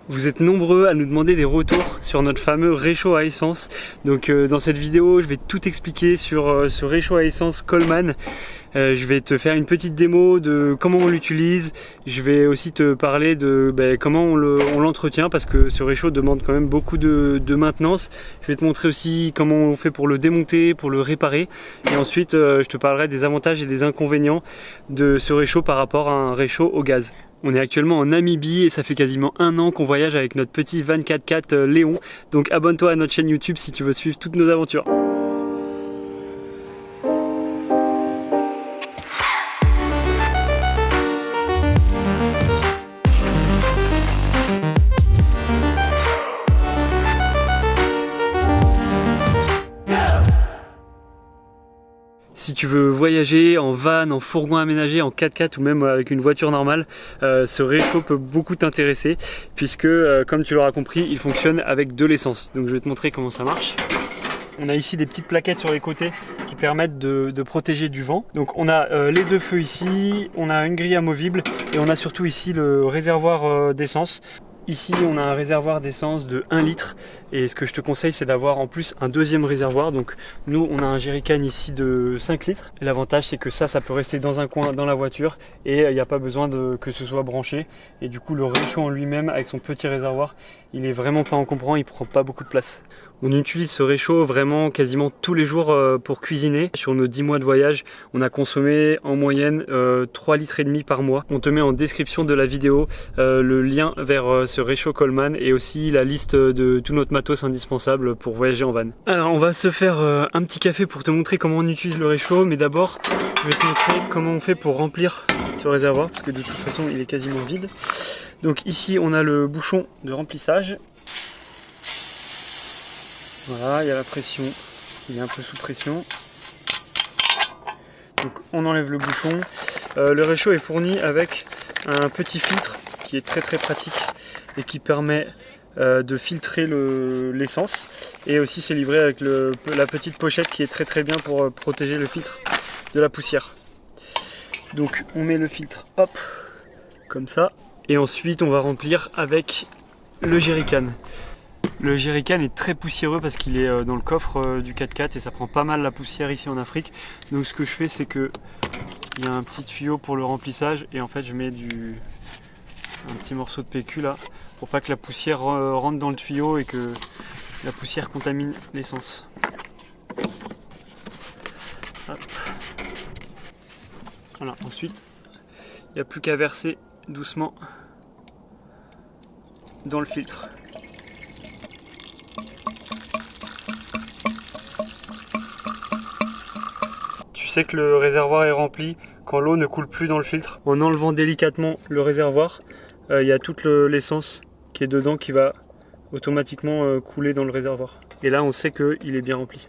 Vous êtes nombreux à nous demander des retours sur notre fameux réchaud à essence. Donc dans cette vidéo, je vais tout expliquer sur ce réchaud à essence Coleman. Je vais te faire une petite démo de comment on l'utilise. Je vais aussi te parler de comment on l'entretient parce que ce réchaud demande quand même beaucoup de maintenance. Je vais te montrer aussi comment on fait pour le démonter, pour le réparer. Et ensuite, je te parlerai des avantages et des inconvénients de ce réchaud par rapport à un réchaud au gaz. On est actuellement en Namibie et ça fait quasiment 1 an qu'on voyage avec notre petit van 4x4 Léon. Donc abonne-toi à notre chaîne YouTube si tu veux suivre toutes nos aventures. Si tu veux voyager en van, en fourgon aménagé, en 4x4 ou même avec une voiture normale, ce réchaud peut beaucoup t'intéresser puisque, comme tu l'auras compris, il fonctionne avec de l'essence. Donc je vais te montrer comment ça marche. On a ici des petites plaquettes sur les côtés qui permettent de protéger du vent. Donc on a les 2 feux ici, on a une grille amovible et on a surtout ici le réservoir d'essence. Ici on a un réservoir d'essence de 1 litre et ce que je te conseille c'est d'avoir en plus un deuxième réservoir. Donc nous on a un jerrycan ici de 5 litres. L'avantage c'est que ça peut rester dans un coin dans la voiture et il n'y a pas besoin que ce soit branché. Et du coup le réchaud en lui-même avec son petit réservoir il est vraiment pas encombrant, il prend pas beaucoup de place. On utilise ce réchaud vraiment quasiment tous les jours pour cuisiner. Sur nos 10 mois de voyage, on a consommé en moyenne 3,5 litres par mois. On te met en description de la vidéo le lien vers ce réchaud Coleman et aussi la liste de tout notre matos indispensable pour voyager en van. Alors on va se faire un petit café pour te montrer comment on utilise le réchaud, mais d'abord je vais te montrer comment on fait pour remplir ce réservoir parce que de toute façon il est quasiment vide. Donc ici on a le bouchon de remplissage. Voilà, il y a la pression, il est un peu sous pression. Donc on enlève le bouchon. Le réchaud est fourni avec un petit filtre qui est très pratique et qui permet de filtrer l'essence. Et aussi c'est livré avec la petite pochette qui est très bien pour protéger le filtre de la poussière. Donc on met le filtre, hop, comme ça. Et ensuite on va remplir avec le jerrycan. Le jerrycan est très poussiéreux parce qu'il est dans le coffre du 4x4 et ça prend pas mal la poussière ici en Afrique. Donc ce que je fais c'est que il y a un petit tuyau pour le remplissage et en fait je mets un petit morceau de PQ là pour pas que la poussière rentre dans le tuyau et que la poussière contamine l'essence. Voilà, ensuite il n'y a plus qu'à verser doucement dans le filtre. Tu sais que le réservoir est rempli quand l'eau ne coule plus dans le filtre. En enlevant délicatement le réservoir, il y a toute l'essence qui est dedans qui va automatiquement couler dans le réservoir. Et là on sait qu'il est bien rempli.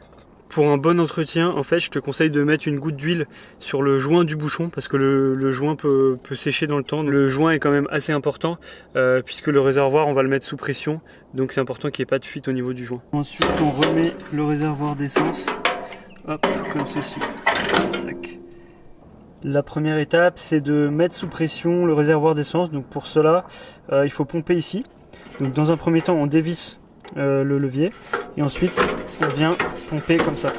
Pour un bon entretien, en fait, je te conseille de mettre une goutte d'huile sur le joint du bouchon parce que le joint peut sécher dans le temps. Le joint est quand même assez important puisque le réservoir, on va le mettre sous pression. Donc c'est important qu'il n'y ait pas de fuite au niveau du joint. Ensuite, on remet le réservoir d'essence, hop, comme ceci. Tac. La première étape, c'est de mettre sous pression le réservoir d'essence. Donc pour cela, il faut pomper ici. Donc dans un premier temps, on dévisse le levier et ensuite on vient pomper comme ça.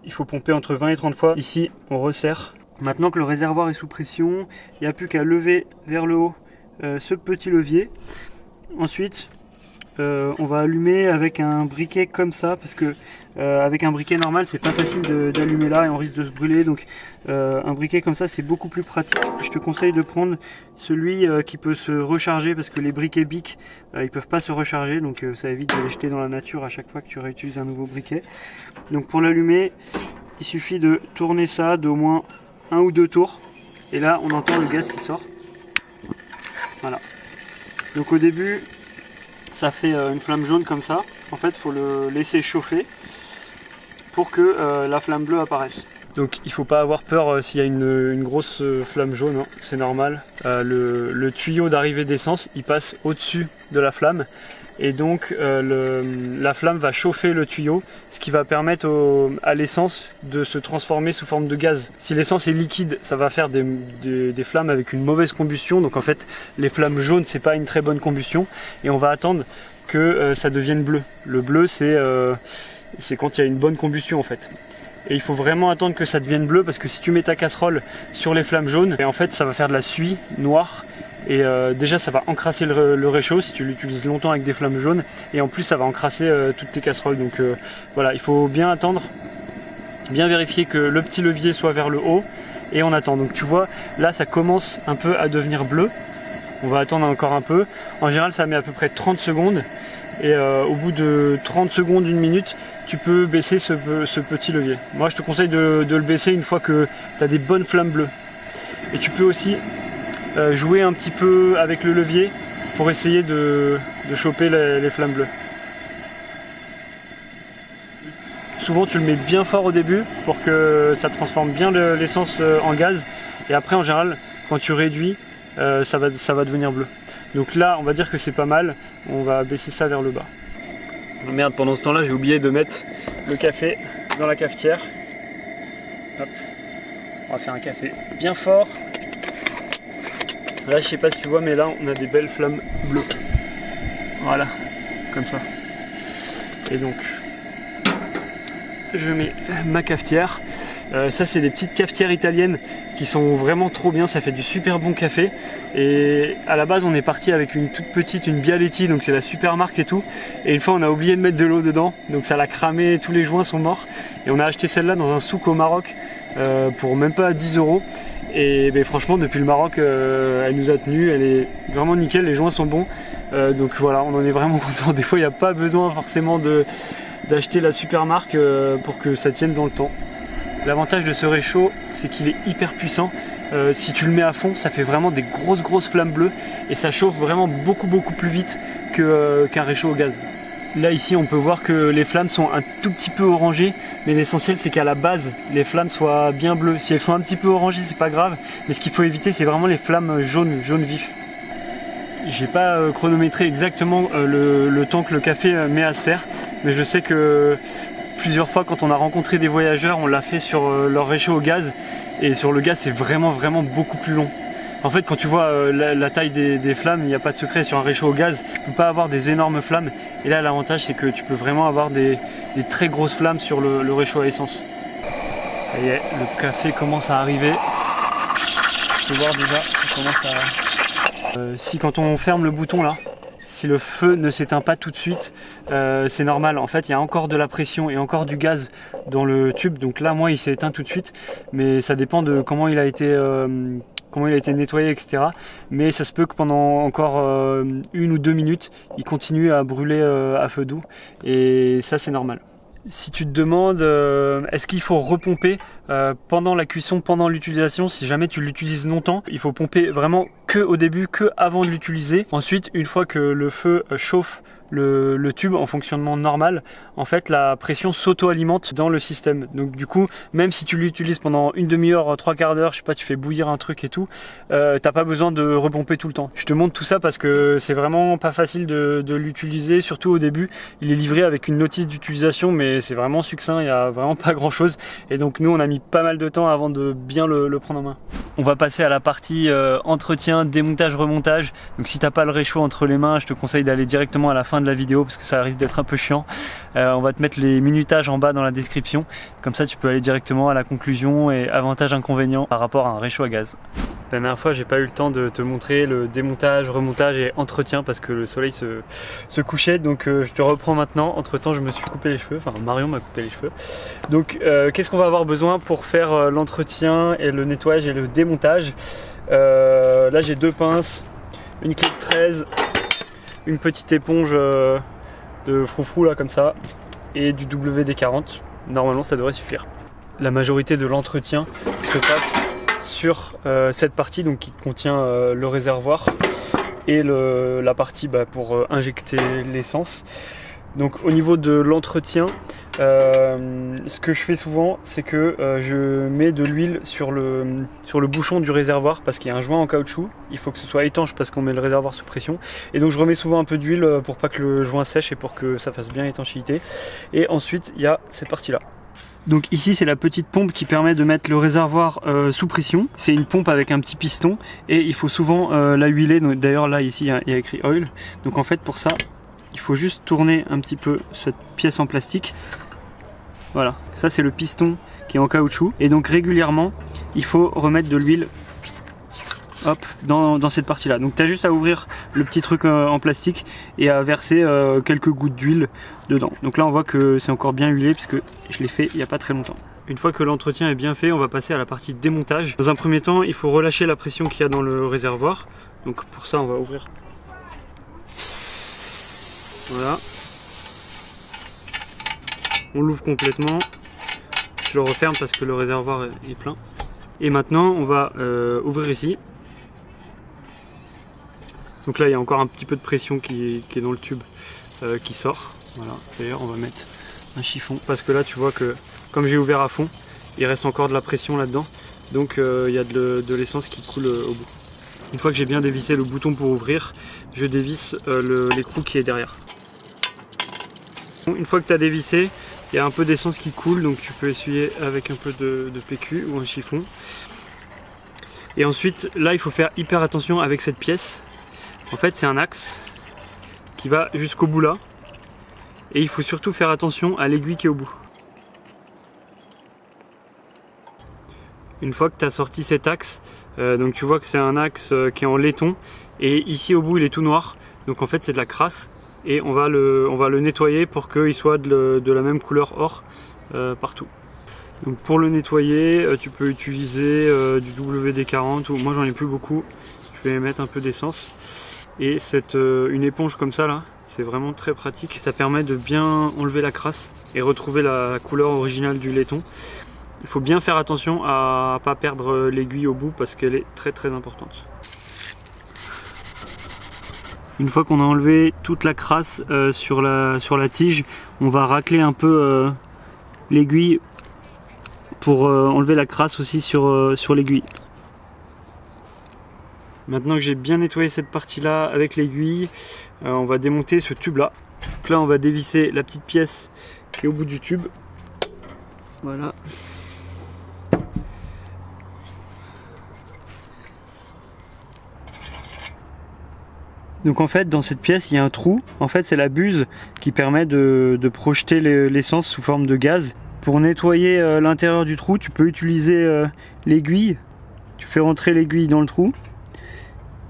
Il faut pomper entre 20 et 30 fois. Ici on resserre. Maintenant que le réservoir est sous pression, il n'y a plus qu'à lever vers le haut ce petit levier. Ensuite on va allumer avec un briquet comme ça parce que avec un briquet normal c'est pas facile d'allumer là et on risque de se brûler. Donc un briquet comme ça c'est beaucoup plus pratique. Je te conseille de prendre celui qui peut se recharger parce que les briquets Bic ils peuvent pas se recharger, donc ça évite de les jeter dans la nature à chaque fois que tu réutilises un nouveau briquet. Donc pour l'allumer il suffit de tourner ça d'au moins 1 ou 2 tours et là on entend le gaz qui sort. Voilà, donc au début ça fait une flamme jaune comme ça. En fait, il faut le laisser chauffer pour que la flamme bleue apparaisse. Donc il ne faut pas avoir peur s'il y a une grosse flamme jaune, hein. C'est normal. Le tuyau d'arrivée d'essence, il passe au-dessus de la flamme. Et donc la flamme va chauffer le tuyau, ce qui va permettre à l'essence de se transformer sous forme de gaz. Si l'essence est liquide, ça va faire des flammes avec une mauvaise combustion. Donc en fait, les flammes jaunes, c'est pas une très bonne combustion. Et on va attendre que ça devienne bleu. Le bleu, c'est quand il y a une bonne combustion en fait. Et il faut vraiment attendre que ça devienne bleu, parce que si tu mets ta casserole sur les flammes jaunes, et en fait ça va faire de la suie noire. Et déjà ça va encrasser le réchaud si tu l'utilises longtemps avec des flammes jaunes, et en plus ça va encrasser toutes tes casseroles. Donc voilà, il faut bien attendre, bien vérifier que le petit levier soit vers le haut, et on attend. Donc tu vois, là ça commence un peu à devenir bleu, on va attendre encore un peu. En général ça met à peu près 30 secondes, et au bout de 30 secondes, 1 minute, tu peux baisser ce petit levier. Moi je te conseille de le baisser une fois que tu as des bonnes flammes bleues. Et tu peux aussi jouer un petit peu avec le levier pour essayer de choper les flammes bleues. Souvent tu le mets bien fort au début pour que ça transforme bien l'essence en gaz, et après en général quand tu réduis ça va devenir bleu. Donc là on va dire que c'est pas mal, on va baisser ça vers le bas. Oh merde, pendant ce temps là j'ai oublié de mettre le café dans la cafetière. Hop. On va faire un café bien fort. Là je sais pas si tu vois, mais là on a des belles flammes bleues. Voilà, comme ça. Et donc je mets ma cafetière. Ça c'est des petites cafetières italiennes qui sont vraiment trop bien, ça fait du super bon café. Et à la base on est parti avec une toute petite, une Bialetti, donc c'est la super marque et tout. Et une fois on a oublié de mettre de l'eau dedans, donc ça l'a cramé, tous les joints sont morts. Et on a acheté celle-là dans un souk au Maroc pour même pas 10 €. Et ben, franchement depuis le Maroc elle nous a tenu, elle est vraiment nickel, les joints sont bons. Donc voilà, on en est vraiment content. Des fois il n'y a pas besoin forcément d'acheter la super marque pour que ça tienne dans le temps. L'avantage de ce réchaud, c'est qu'il est hyper puissant. Si tu le mets à fond, ça fait vraiment des grosses flammes bleues, et ça chauffe vraiment beaucoup plus vite qu'un réchaud au gaz. Là ici on peut voir que les flammes sont un tout petit peu orangées, mais l'essentiel c'est qu'à la base les flammes soient bien bleues. Si elles sont un petit peu orangées c'est pas grave, mais ce qu'il faut éviter c'est vraiment les flammes jaune vif. J'ai pas chronométré exactement le temps que le café met à se faire, mais je sais que plusieurs fois quand on a rencontré des voyageurs, on l'a fait sur leur réchaud au gaz, et sur le gaz c'est vraiment beaucoup plus long. En fait quand tu vois la taille des flammes, il n'y a pas de secret. Sur un réchaud au gaz, tu ne peux pas avoir des énormes flammes, et là l'avantage c'est que tu peux vraiment avoir des très grosses flammes sur le réchaud à essence. Ça y est, le café commence à arriver. Tu peux voir déjà, ça commence à... si quand on ferme le bouton là, si le feu ne s'éteint pas tout de suite, c'est normal. En fait il y a encore de la pression et encore du gaz dans le tube, donc là moi il s'est éteint tout de suite, mais ça dépend de comment il a été nettoyé, etc. Mais ça se peut que pendant encore 1 ou 2 minutes il continue à brûler à feu doux, et ça c'est normal. Si tu te demandes est-ce qu'il faut repomper pendant la cuisson, pendant l'utilisation, si jamais tu l'utilises longtemps, il faut pomper vraiment que au début, que avant de l'utiliser. Ensuite, une fois que le feu chauffe le tube en fonctionnement normal, en fait la pression s'auto-alimente dans le système. Donc du coup, même si tu l'utilises pendant une demi-heure, 3/4 d'heure, je sais pas, tu fais bouillir un truc et tout, t'as pas besoin de repomper tout le temps. Je te montre tout ça parce que c'est vraiment pas facile de l'utiliser, surtout au début. Il est livré avec une notice d'utilisation, mais c'est vraiment succinct, il y a vraiment pas grand chose. Et donc nous on a mis pas mal de temps avant de bien le prendre en main. On va passer à la partie entretien, démontage, remontage. Donc si t'as pas le réchaud entre les mains, je te conseille d'aller directement à la fin de la vidéo parce que ça risque d'être un peu chiant. On va te mettre les minutages en bas dans la description, comme ça tu peux aller directement à la conclusion et avantages inconvénients par rapport à un réchaud à gaz. La dernière fois j'ai pas eu le temps de te montrer le démontage, remontage et entretien parce que le soleil se couchait, donc je te reprends maintenant. Entre temps je me suis coupé les cheveux, enfin Marion m'a coupé les cheveux. Donc qu'est-ce qu'on va avoir besoin pour faire l'entretien et le nettoyage et le démontage? Là j'ai 2 pinces, une clé de 13, une petite éponge de froufrou là comme ça, et du WD-40. Normalement ça devrait suffire. La majorité de l'entretien se passe sur cette partie donc qui contient le réservoir et la partie pour injecter l'essence. Donc au niveau de l'entretien, ce que je fais souvent, c'est que je mets de l'huile sur le bouchon du réservoir parce qu'il y a un joint en caoutchouc. Il faut que ce soit étanche parce qu'on met le réservoir sous pression. Et donc je remets souvent un peu d'huile pour pas que le joint sèche et pour que ça fasse bien étanchéité. Et ensuite, il y a cette partie-là. Donc ici c'est la petite pompe qui permet de mettre le réservoir sous pression. C'est une pompe avec un petit piston et il faut souvent la huiler. D'ailleurs là ici il y a écrit oil. Donc en fait pour ça il faut juste tourner un petit peu cette pièce en plastique. Voilà, ça c'est le piston qui est en caoutchouc. Et donc régulièrement il faut remettre de l'huile, hop, dans cette partie là. Donc tu as juste à ouvrir le petit truc en plastique et à verser quelques gouttes d'huile dedans. Donc là on voit que c'est encore bien huilé puisque je l'ai fait il n'y a pas très longtemps. Une fois que l'entretien est bien fait, on va passer à la partie démontage. Dans un premier temps, il faut relâcher la pression qu'il y a dans le réservoir. Donc pour ça on va ouvrir. Voilà. On l'ouvre complètement. Je le referme parce que le réservoir est plein. Et maintenant on va ouvrir ici. Donc là il y a encore un petit peu de pression qui est dans le tube qui sort. Voilà. D'ailleurs on va mettre un chiffon parce que là tu vois que comme j'ai ouvert à fond, il reste encore de la pression là-dedans. Donc il y a de l'essence qui coule au bout. Une fois que j'ai bien dévissé le bouton pour ouvrir, je dévisse l'écrou qui est derrière. Une fois que tu as dévissé, il y a un peu d'essence qui coule, donc tu peux essuyer avec un peu de PQ ou un chiffon. Et ensuite, là il faut faire hyper attention avec cette pièce. En fait c'est un axe qui va jusqu'au bout là. Et il faut surtout faire attention à l'aiguille qui est au bout. Une fois que tu as sorti cet axe, donc tu vois que c'est un axe qui est en laiton. Et ici au bout il est tout noir. Donc en fait c'est de la crasse. Et on va le nettoyer pour qu'il soit de la même couleur or partout. Donc pour le nettoyer, tu peux utiliser du WD-40 ou moi j'en ai plus beaucoup. Je vais mettre un peu d'essence. Et une éponge comme ça là, c'est vraiment très pratique. Ça permet de bien enlever la crasse et retrouver la couleur originale du laiton. Il faut bien faire attention à ne pas perdre l'aiguille au bout parce qu'elle est très très importante. Une fois qu'on a enlevé toute la crasse sur la tige, on va racler un peu l'aiguille pour enlever la crasse aussi sur l'aiguille. Maintenant que j'ai bien nettoyé cette partie là avec l'aiguille, on va démonter ce tube là. Donc là on va dévisser la petite pièce qui est au bout du tube. Voilà. Donc en fait dans cette pièce il y a un trou. En fait c'est la buse qui permet de projeter l'essence sous forme de gaz. Pour nettoyer l'intérieur du trou, tu peux utiliser l'aiguille. Tu fais rentrer l'aiguille dans le trou.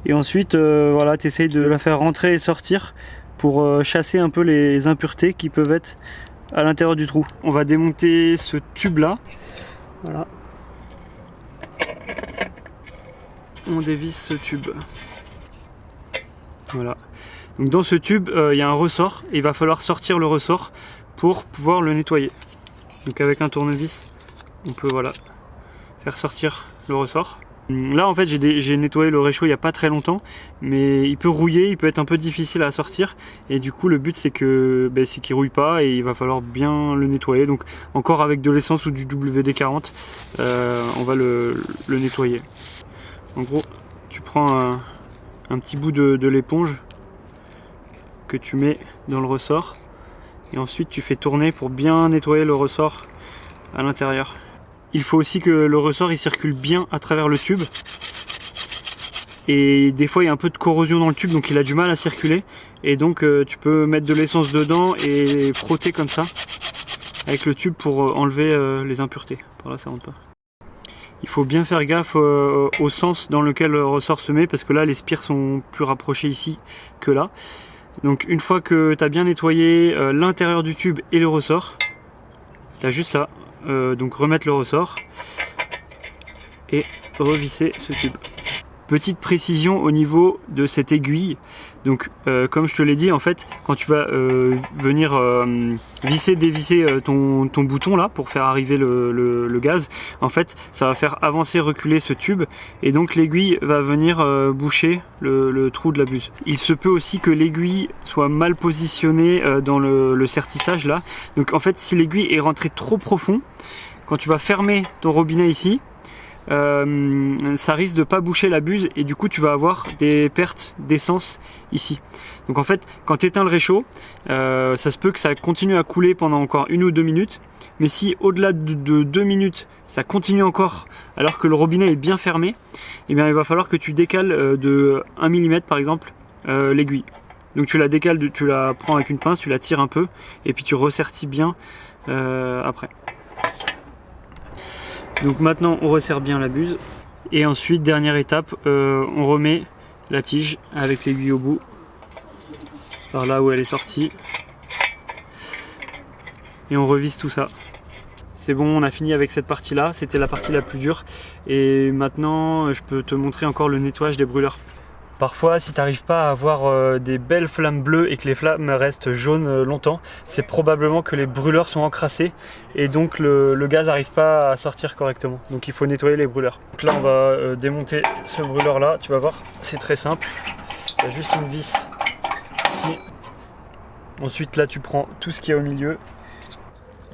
Et ensuite voilà, tu essayes de la faire rentrer et sortir pour chasser un peu les impuretés qui peuvent être à l'intérieur du trou. On va démonter ce tube là. Voilà. On dévisse ce tube. Voilà. Donc dans ce tube, il y a un ressort et il va falloir sortir le ressort pour pouvoir le nettoyer. Donc avec un tournevis, on peut voilà, faire sortir le ressort. Là en fait j'ai nettoyé le réchaud il n'y a pas très longtemps, mais il peut rouiller, il peut être un peu difficile à sortir et du coup le but c'est qu'il rouille pas et il va falloir bien le nettoyer. Donc encore avec de l'essence ou du WD-40, on va le nettoyer. En gros tu prends un petit bout de l'éponge que tu mets dans le ressort et ensuite tu fais tourner pour bien nettoyer le ressort à l'intérieur. Il faut aussi que le ressort il circule bien à travers le tube et des fois il y a un peu de corrosion dans le tube donc il a du mal à circuler et donc tu peux mettre de l'essence dedans et frotter comme ça avec le tube pour enlever les impuretés. Par là ça rentre pas. Il faut bien faire gaffe au sens dans lequel le ressort se met parce que là les spires sont plus rapprochés ici que là. Donc une fois que tu as bien nettoyé l'intérieur du tube et le ressort, tu as juste à donc remettre le ressort et revisser ce tube. Petite précision au niveau de cette aiguille. Donc comme je te l'ai dit, en fait quand tu vas venir visser, dévisser ton bouton là pour faire arriver le gaz, en fait ça va faire avancer, reculer ce tube et donc l'aiguille va venir boucher le trou de la buse. Il se peut aussi que l'aiguille soit mal positionnée dans le sertissage là. Donc en fait si l'aiguille est rentrée trop profond, quand tu vas fermer ton robinet ici, ça risque de pas boucher la buse et du coup tu vas avoir des pertes d'essence ici. Donc en fait quand tu éteins le réchaud, ça se peut que ça continue à couler pendant encore 1 ou 2 minutes, mais si au-delà de 2 minutes ça continue encore alors que le robinet est bien fermé, eh bien il va falloir que tu décales de 1 mm par exemple l'aiguille. Donc tu la décales, tu la prends avec une pince, tu la tires un peu et puis tu ressertis bien après. Donc maintenant on resserre bien la buse et ensuite dernière étape, on remet la tige avec l'aiguille au bout par là où elle est sortie et on revisse tout ça. C'est bon, on a fini avec cette partie là, c'était la partie la plus dure et maintenant je peux te montrer encore le nettoyage des brûleurs. Parfois, si tu n'arrives pas à avoir des belles flammes bleues et que les flammes restent jaunes longtemps, c'est probablement que les brûleurs sont encrassés et donc le gaz n'arrive pas à sortir correctement. Donc il faut nettoyer les brûleurs. Donc là, on va démonter ce brûleur là, tu vas voir, c'est très simple. Il y a juste une vis ici. Ensuite là, tu prends tout ce qu'il y a au milieu.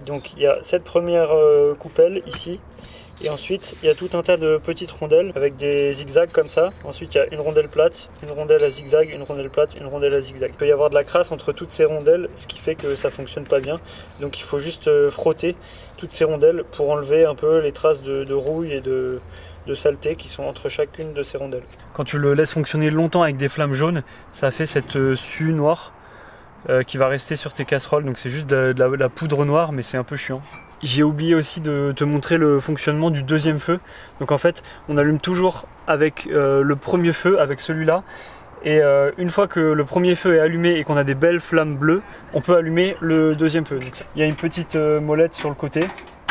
Donc il y a cette première coupelle ici. Et ensuite, il y a tout un tas de petites rondelles avec des zigzags comme ça. Ensuite, il y a une rondelle plate, une rondelle à zigzag, une rondelle plate, une rondelle à zigzag. Il peut y avoir de la crasse entre toutes ces rondelles, ce qui fait que ça fonctionne pas bien. Donc il faut juste frotter toutes ces rondelles pour enlever un peu les traces de rouille et de saleté qui sont entre chacune de ces rondelles. Quand tu le laisses fonctionner longtemps avec des flammes jaunes, ça fait cette suie noire qui va rester sur tes casseroles. Donc c'est juste de la poudre noire, mais c'est un peu chiant. J'ai oublié aussi de te montrer le fonctionnement du deuxième feu. Donc en fait, on allume toujours avec le premier feu, avec celui-là. Et une fois que le premier feu est allumé et qu'on a des belles flammes bleues, on peut allumer le deuxième feu. Donc, il y a une petite molette sur le côté.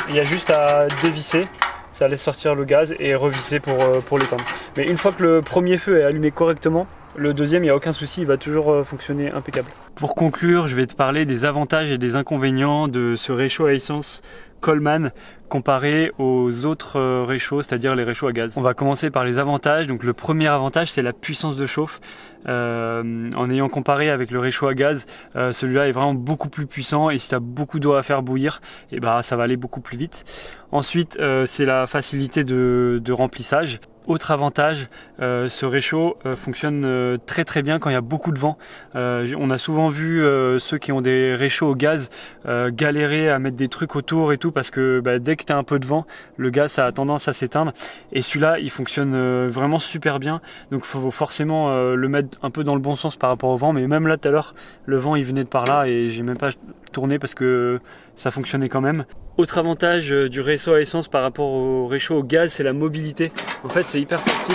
Il y a juste à dévisser. Ça laisse sortir le gaz et revisser pour l'éteindre. Mais une fois que le premier feu est allumé correctement, le deuxième, il n'y a aucun souci, il va toujours fonctionner impeccable. Pour conclure, je vais te parler des avantages et des inconvénients de ce réchaud à essence Coleman comparé aux autres réchauds, c'est-à-dire les réchauds à gaz. On va commencer par les avantages. Donc le premier avantage, c'est la puissance de chauffe. En ayant comparé avec le réchaud à gaz, celui-là est vraiment beaucoup plus puissant et si tu as beaucoup d'eau à faire bouillir, et bah, ça va aller beaucoup plus vite. Ensuite, c'est la facilité de remplissage. Autre avantage, ce réchaud fonctionne très très bien quand il y a beaucoup de vent. On a souvent vu ceux qui ont des réchauds au gaz galérer à mettre des trucs autour et tout parce que dès que tu as un peu de vent, le gaz ça a tendance à s'éteindre. Et celui-là, il fonctionne vraiment super bien. Donc il faut forcément le mettre un peu dans le bon sens par rapport au vent. Mais même là tout à l'heure, le vent il venait de par là et j'ai même pas tourné parce que ça fonctionnait quand même. Autre avantage du réchaud à essence par rapport au réchaud au gaz, c'est la mobilité. En fait, c'est hyper facile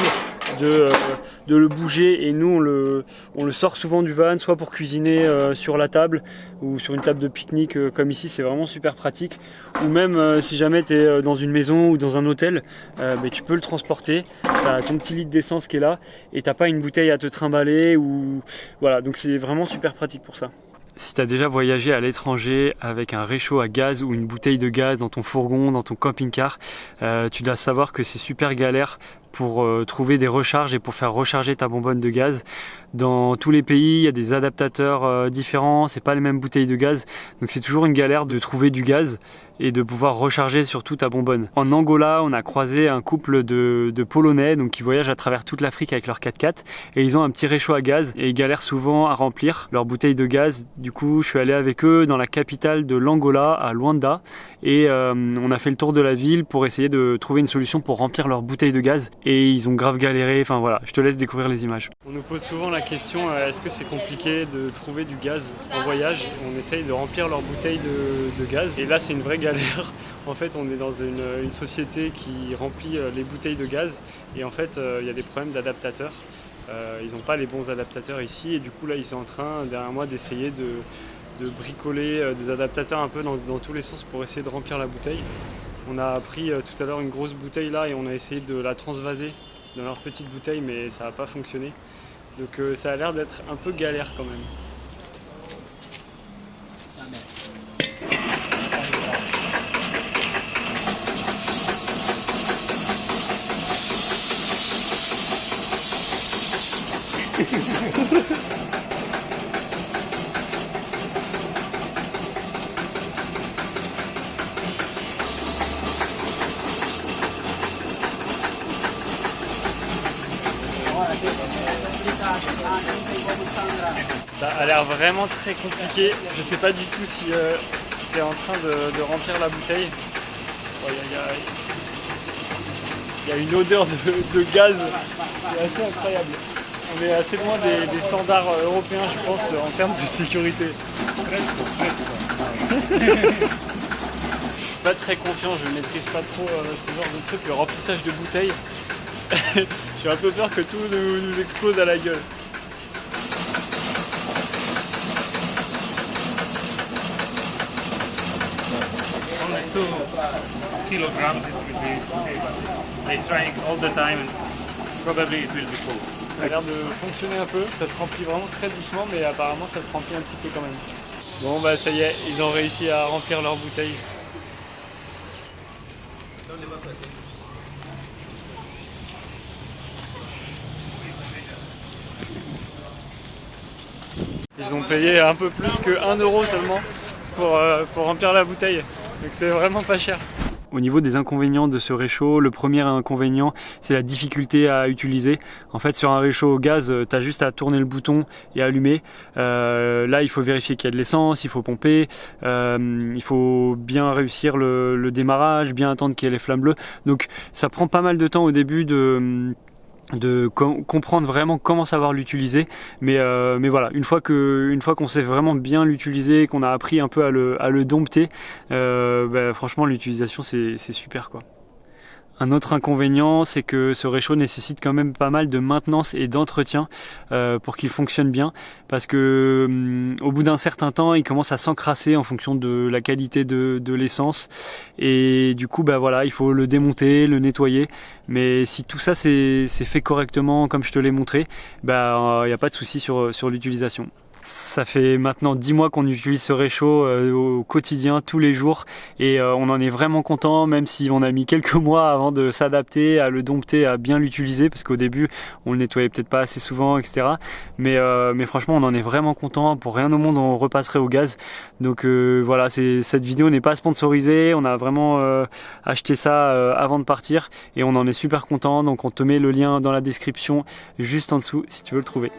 de le bouger et nous on le sort souvent du van, soit pour cuisiner sur la table ou sur une table de pique-nique comme ici, c'est vraiment super pratique. Ou même si jamais tu es dans une maison ou dans un hôtel, tu peux le transporter. Tu as ton petit litre d'essence qui est là et t'as pas une bouteille à te trimballer ou voilà, donc c'est vraiment super pratique pour ça. Si tu as déjà voyagé à l'étranger avec un réchaud à gaz ou une bouteille de gaz dans ton fourgon, dans ton camping-car, tu dois savoir que c'est super galère pour trouver des recharges et pour faire recharger ta bonbonne de gaz. Dans tous les pays, il y a des adaptateurs différents, c'est pas les mêmes bouteilles de gaz, donc c'est toujours une galère de trouver du gaz et de pouvoir recharger surtout ta bonbonne. En Angola, on a croisé un couple de Polonais donc qui voyagent à travers toute l'Afrique avec leur 4x4 et ils ont un petit réchaud à gaz et ils galèrent souvent à remplir leur bouteille de gaz. Du coup, je suis allé avec eux dans la capitale de l'Angola, à Luanda, et on a fait le tour de la ville pour essayer de trouver une solution pour remplir leur bouteille de gaz et ils ont grave galéré. Enfin voilà, je te laisse découvrir les images. On nous pose souvent la question, est-ce que c'est compliqué de trouver du gaz en voyage? On essaye de remplir leur bouteille de gaz et là c'est une vraie galère. En fait, on est dans une société qui remplit les bouteilles de gaz et en fait, il y a des problèmes d'adaptateurs. Ils n'ont pas les bons adaptateurs ici et du coup là, ils sont en train derrière moi d'essayer de bricoler des adaptateurs un peu dans tous les sens pour essayer de remplir la bouteille. On a pris tout à l'heure une grosse bouteille là et on a essayé de la transvaser dans leur petite bouteille, mais ça n'a pas fonctionné. Donc ça a l'air d'être un peu galère quand même. Ça a l'air vraiment très compliqué. Je sais pas du tout si c'est en train de remplir la bouteille. Il y a une odeur de gaz qui est assez incroyable. On est assez loin des standards européens, je pense, en termes de sécurité. Je suis pas très confiant, je ne maîtrise pas trop ce genre de truc, le remplissage de bouteilles. J'ai un peu peur que tout nous explose à la gueule. Only 2 kilograms it will be okay, but they trying all the time and probably it will be full. Ça a l'air de fonctionner un peu, ça se remplit vraiment très doucement, mais apparemment ça se remplit un petit peu quand même. Bon bah ça y est, ils ont réussi à remplir leur bouteille. Ils ont payé un peu plus que 1 euro seulement pour remplir la bouteille, donc c'est vraiment pas cher. Au niveau des inconvénients de ce réchaud, le premier inconvénient, c'est la difficulté à utiliser. En fait, sur un réchaud au gaz, tu as juste à tourner le bouton et allumer. Là, il faut vérifier qu'il y a de l'essence, il faut pomper, il faut bien réussir le démarrage, bien attendre qu'il y ait les flammes bleues. Donc, ça prend pas mal de temps au début de comprendre vraiment comment savoir l'utiliser, mais voilà, une fois qu'on sait vraiment bien l'utiliser, qu'on a appris un peu à le dompter, franchement l'utilisation c'est super quoi. Un autre inconvénient, c'est que ce réchaud nécessite quand même pas mal de maintenance et d'entretien pour qu'il fonctionne bien, parce que au bout d'un certain temps, il commence à s'encrasser en fonction de la qualité de l'essence, et du coup, voilà, il faut le démonter, le nettoyer. Mais si tout ça c'est fait correctement, comme je te l'ai montré, il n'y a pas de souci sur l'utilisation. Ça fait maintenant 10 mois qu'on utilise ce réchaud au quotidien, tous les jours, et on en est vraiment content, même si on a mis quelques mois avant de s'adapter, à le dompter, à bien l'utiliser, parce qu'au début on le nettoyait peut-être pas assez souvent, etc. Mais franchement on en est vraiment content. Pour rien au monde on repasserait au gaz. Donc voilà, cette vidéo n'est pas sponsorisée, on a vraiment acheté ça avant de partir, et on en est super content. Donc on te met le lien dans la description juste en dessous si tu veux le trouver.